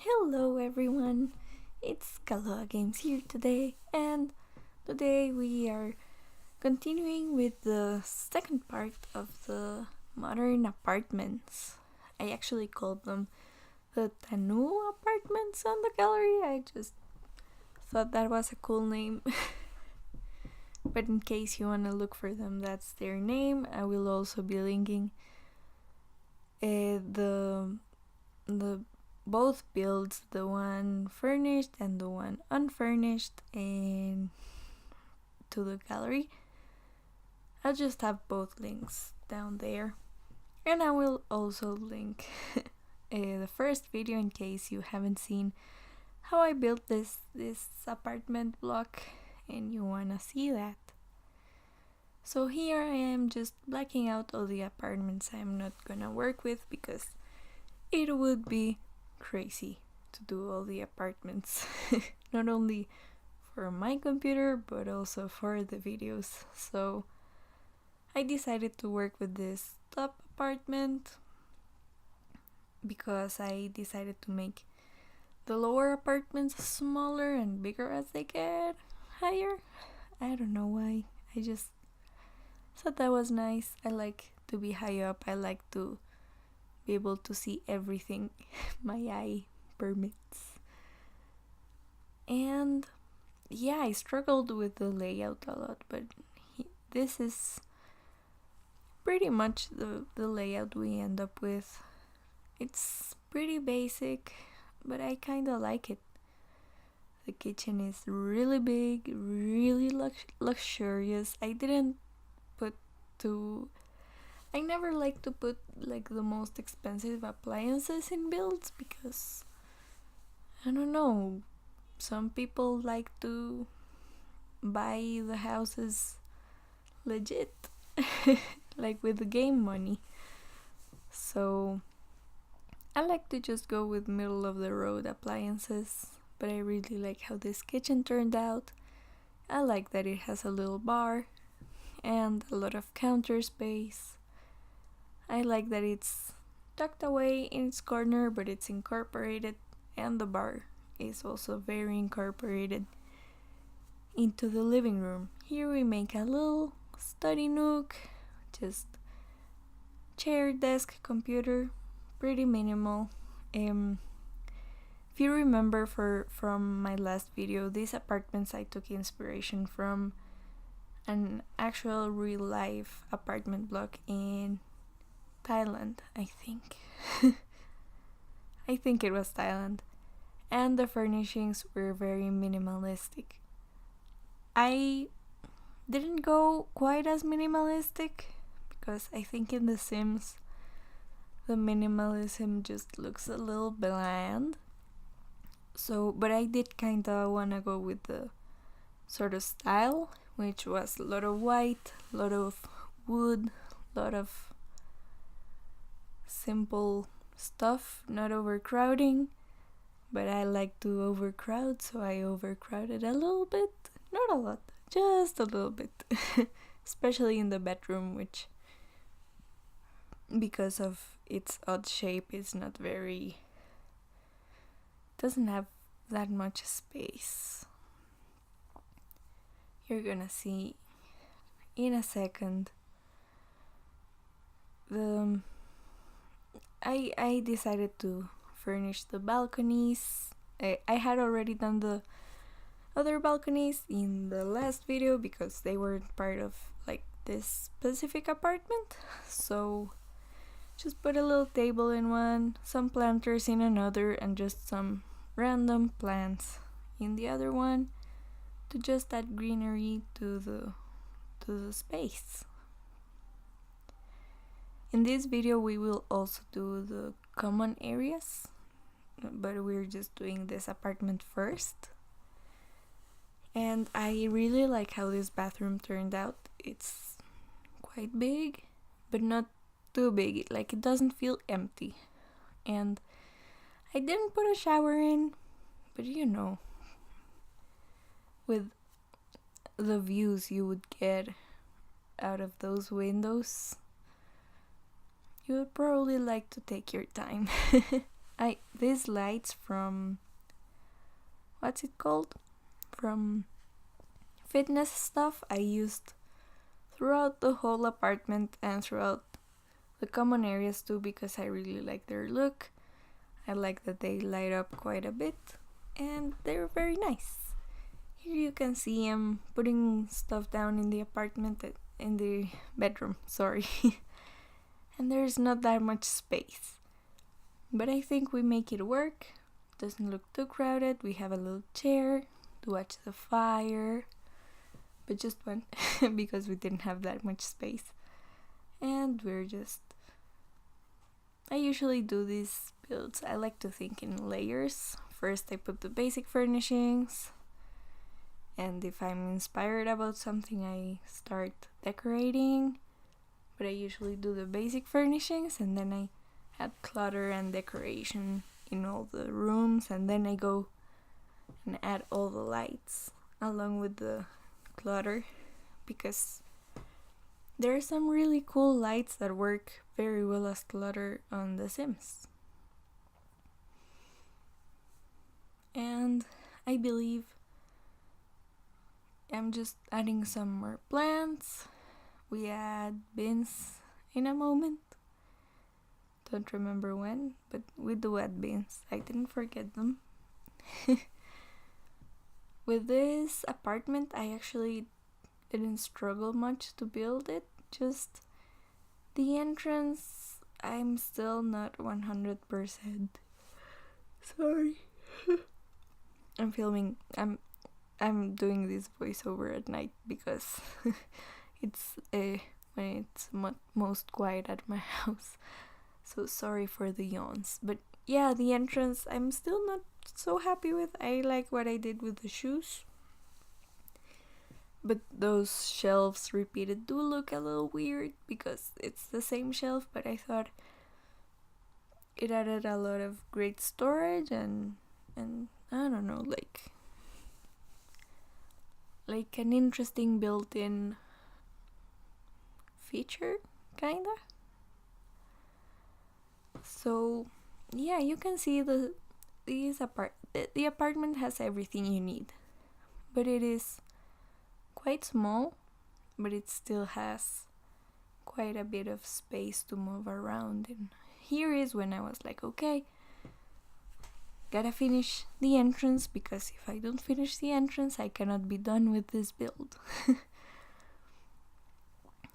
Hello everyone, it's KaloaGames here today, and today we are continuing with the second part of the modern apartments. I actually called them the Tanu apartments on the gallery. I just thought that was a cool name. But in case you want to look for them, that's their name. I will also be linking the both builds, the one furnished and the one unfurnished, and to the gallery. I'll just have both links down there, and I will also link the first video in case you haven't seen how I built this apartment block and you wanna see that. So here I am just blacking out all the apartments I'm not gonna work with because it would be crazy to do all the apartments. Not only for my computer but also for the videos. So I decided to work with this top apartment because I decided to make the lower apartments smaller and bigger as they get higher. I don't know why. I just thought that was nice. I like to be high up. I like to be able to see everything my eye permits. And yeah, I struggled with the layout a lot, but this is pretty much the layout we end up with. It's pretty basic, but I kinda like it. The kitchen is really big, really luxurious. I never like to put like the most expensive appliances in builds because I don't know, some people like to buy the houses legit like with the game money. So I like to just go with middle of the road appliances, but I really like how this kitchen turned out. I like that it has a little bar and a lot of counter space. I like that it's tucked away in its corner, but it's incorporated, and the bar is also very incorporated into the living room. Here we make a little study nook, just chair, desk, computer, pretty minimal. If you remember from my last video, these apartments I took inspiration from an actual real life apartment block in Thailand, I think. I think it was Thailand. And the furnishings were very minimalistic. I didn't go quite as minimalistic because I think in The Sims the minimalism just looks a little bland. So, but I did kinda wanna go with the sort of style, which was a lot of white, a lot of wood, a lot of simple stuff, not overcrowding. But I like to overcrowd, so I overcrowded a little bit. Not a lot, just a little bit. Especially in the bedroom, which, because of its odd shape, is not very... doesn't have that much space. You're gonna see in a second. I decided to furnish the balconies. I had already done the other balconies in the last video because they weren't part of like this specific apartment. So just put a little table in one, some planters in another, and just some random plants in the other one to just add greenery to the space. In this video we will also do the common areas, but we're just doing this apartment first. And I really like how this bathroom turned out. It's quite big, but not too big. Like, it doesn't feel empty. And I didn't put a shower in, but you know, with the views you would get out of those windows, you would probably like to take your time. these lights from, what's it called? From fitness stuff I used throughout the whole apartment and throughout the common areas too, because I really like their look. I like that they light up quite a bit and they're very nice. Here you can see I'm putting stuff down in the apartment, in the bedroom, sorry. And there's not that much space. But I think we make it work. Doesn't look too crowded. We have a little chair to watch the fire. But just one, because we didn't have that much space. And I usually do these builds. I like to think in layers. First I put the basic furnishings. And if I'm inspired about something, I start decorating. But I usually do the basic furnishings and then I add clutter and decoration in all the rooms, and then I go and add all the lights along with the clutter, because there are some really cool lights that work very well as clutter on The Sims. And I believe I'm just adding some more plants. We add bins in a moment. Don't remember when, but we do add bins. I didn't forget them. With this apartment, I actually didn't struggle much to build it. Just the entrance, I'm still not 100%. Sorry. I'm doing this voiceover at night because it's when it's most quiet at my house. So sorry for the yawns. But yeah, the entrance I'm still not so happy with. I like what I did with the shoes. But those shelves repeated do look a little weird because it's the same shelf, but I thought it added a lot of great storage and I don't know, like an interesting built-in feature, kinda. So yeah, you can see the apartment has everything you need, but it is quite small, but it still has quite a bit of space to move around. And here is when I was like, okay, gotta finish the entrance, because if I don't finish the entrance I cannot be done with this build.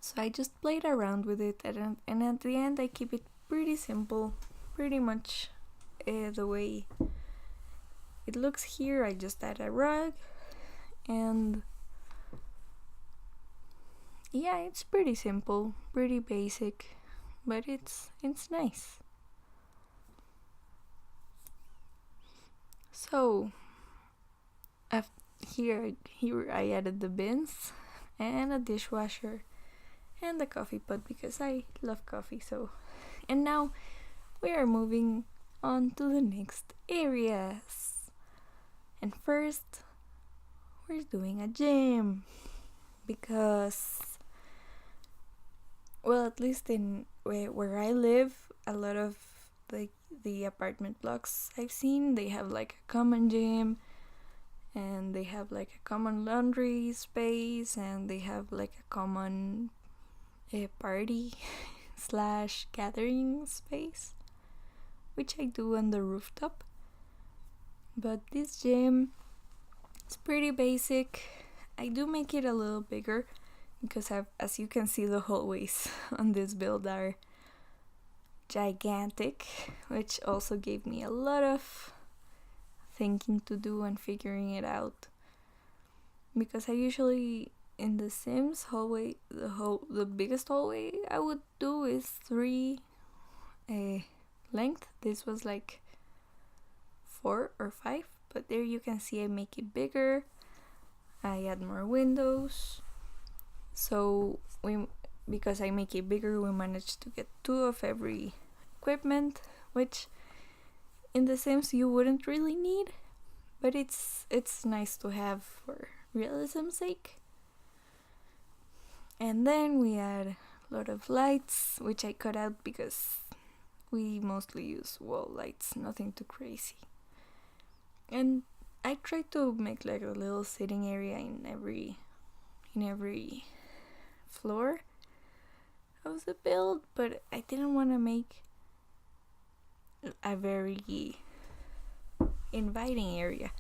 So I just played around with it, and at the end I keep it pretty simple, pretty much the way it looks here. I just add a rug, and yeah, it's pretty simple, pretty basic, but it's nice. So here I added the bins and a dishwasher and a coffee pot because I love coffee. So, and now we are moving on to the next areas. And first, we're doing a gym because, well, at least in where I live, a lot of the apartment blocks I've seen, they have like a common gym, and they have like a common laundry space, and they have like a common party slash gathering space, which I do on the rooftop. But this gym is pretty basic. I do make it a little bigger because as you can see, the hallways on this build are gigantic, which also gave me a lot of thinking to do and figuring it out, because I usually in The Sims hallway, the biggest hallway I would do is 3 length. This was like 4 or 5, but there you can see I make it bigger. I add more windows. So because I make it bigger, we managed to get 2 of every equipment, which in The Sims you wouldn't really need, but it's nice to have for realism's sake. And then we add a lot of lights, which I cut out because, we mostly use wall lights, nothing too crazy. And I try to make like a little sitting area in every floor of the build, but I didn't want to make a very inviting area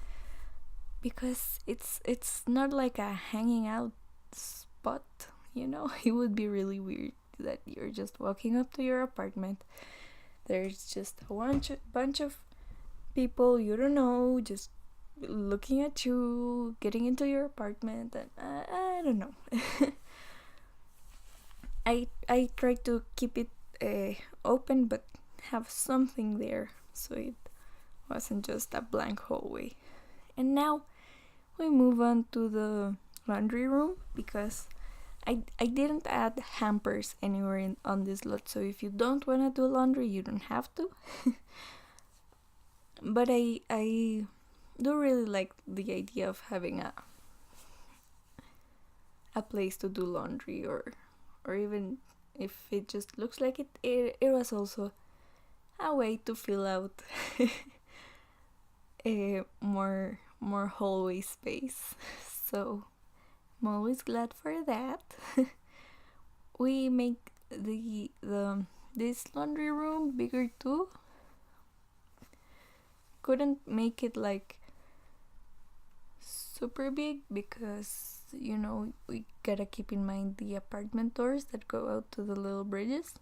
because it's not like a hanging out spot, you know. It would be really weird that you're just walking up to your apartment, there's just a bunch of people you don't know just looking at you, getting into your apartment, and I don't know. I try to keep it open but have something there so it wasn't just a blank hallway. And now we move on to the laundry room because I didn't add hampers anywhere on this lot, so if you don't want to do laundry, you don't have to. But I do really like the idea of having a place to do laundry, or even if it just looks like it was also a way to fill out a more hallway space. So I'm always glad for that. We make this laundry room bigger too. Couldn't make it like super big because, you know, we gotta keep in mind the apartment doors that go out to the little bridges.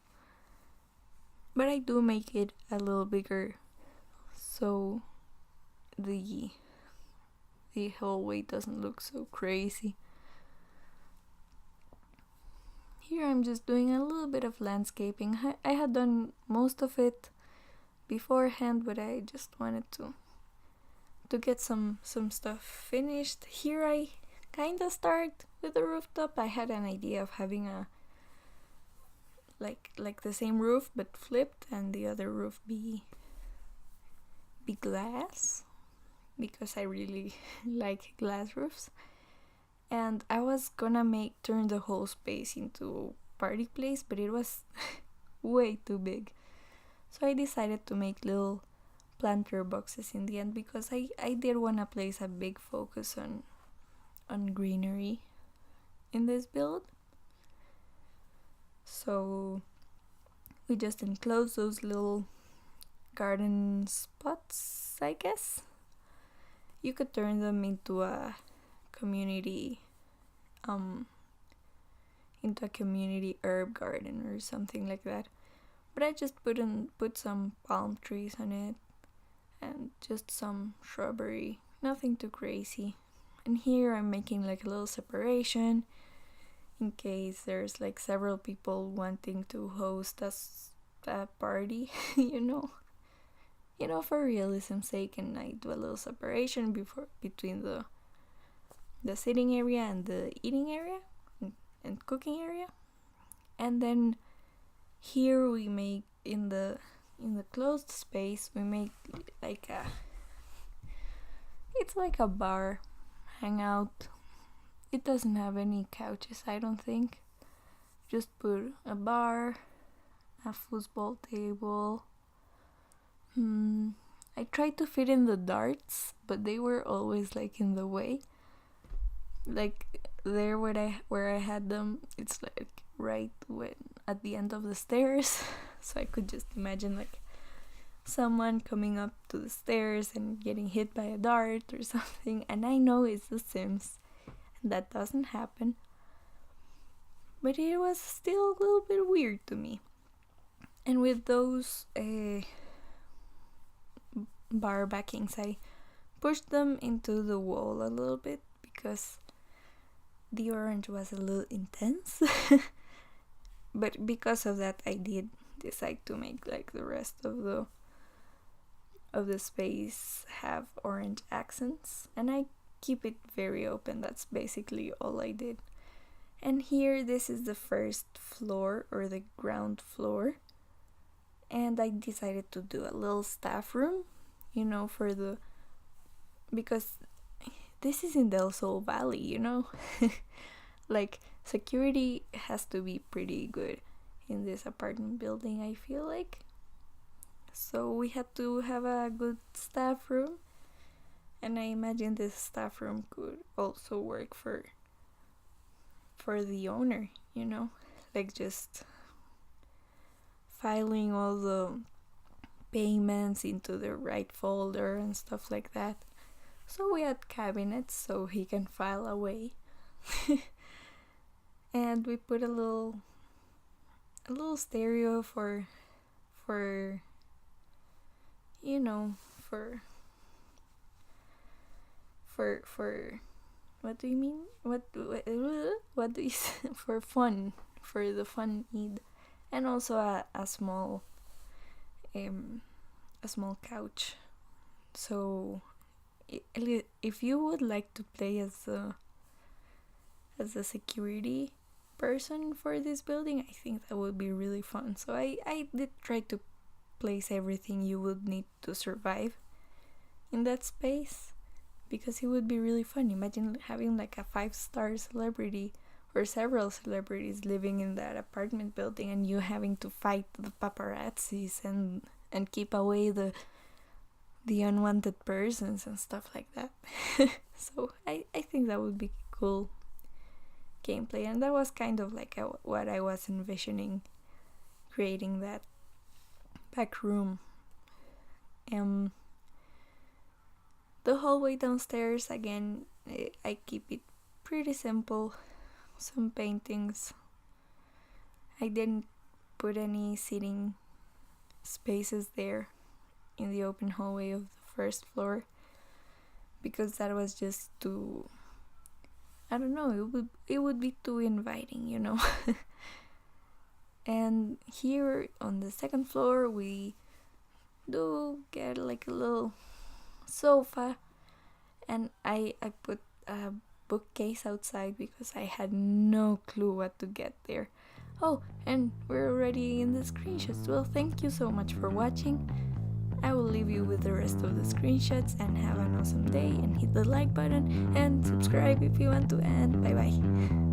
But I do make it a little bigger so the hallway doesn't look so crazy. Here I'm just doing a little bit of landscaping. I had done most of it beforehand, but I just wanted to get some stuff finished. Here I kinda start with the rooftop. I had an idea of having a like the same roof but flipped, and the other roof be glass because I really like glass roofs. And I was gonna turn the whole space into a party place, but it was way too big. So I decided to make little planter boxes in the end because I did want to place a big focus on greenery in this build. So we just enclose those little garden spots, I guess. You could turn them into a community herb garden or something like that. But I just put some palm trees on it and just some shrubbery, nothing too crazy. And here I'm making like a little separation in case there's like several people wanting to host a party, you know, for realism's sake, and I do a little separation between the sitting area and the eating area and cooking area. And then here we make in the closed space we make like it's like a bar hangout. It doesn't have any couches, I don't think. Just put a bar, a foosball table. I tried to fit in the darts, but they were always like in the way. Like there where I had them, it's like right at the end of the stairs. So I could just imagine like someone coming up to the stairs and getting hit by a dart or something. And I know it's The Sims, and that doesn't happen. But it was still a little bit weird to me. And with those bar backings, I pushed them into the wall a little bit because the orange was a little intense. But because of that, I did decide to make like the rest of the space have orange accents, and I keep it very open. That's basically all I did. And here, this is the first floor, or the ground floor, and I decided to do a little staff room, you know, because this is in Del Sol Valley, you know. Like, security has to be pretty good in this apartment building, I feel like. so we had to have a good staff room, and I imagine this staff room could also work for the owner, you know, like just filing all the payments into the right folder and stuff like that. So we had cabinets so he can file away. And we put a little stereo for you know, for what do you mean? What do you say? For fun, for the fun need, and also a small couch. So if you would like to play as a security person for this building, I think that would be really fun. So I did try to place everything you would need to survive in that space, because it would be really fun. Imagine having like a 5-star celebrity or several celebrities living in that apartment building, and you having to fight the paparazzis and keep away the unwanted persons and stuff like that. So I think that would be cool gameplay, and that was kind of like what I was envisioning, creating that back room. The hallway downstairs, again, I keep it pretty simple. Some paintings. I didn't put any seating spaces there in the open hallway of the first floor, because that was just too, I don't know, it would be too inviting, you know. And here on the second floor we do get like a little sofa, and I put a bookcase outside because I had no clue what to get there. Oh, and we're already in the screenshots. Well, thank you so much for watching. I will leave you with the rest of the screenshots, and have an awesome day, and hit the like button and subscribe if you want to, and bye bye.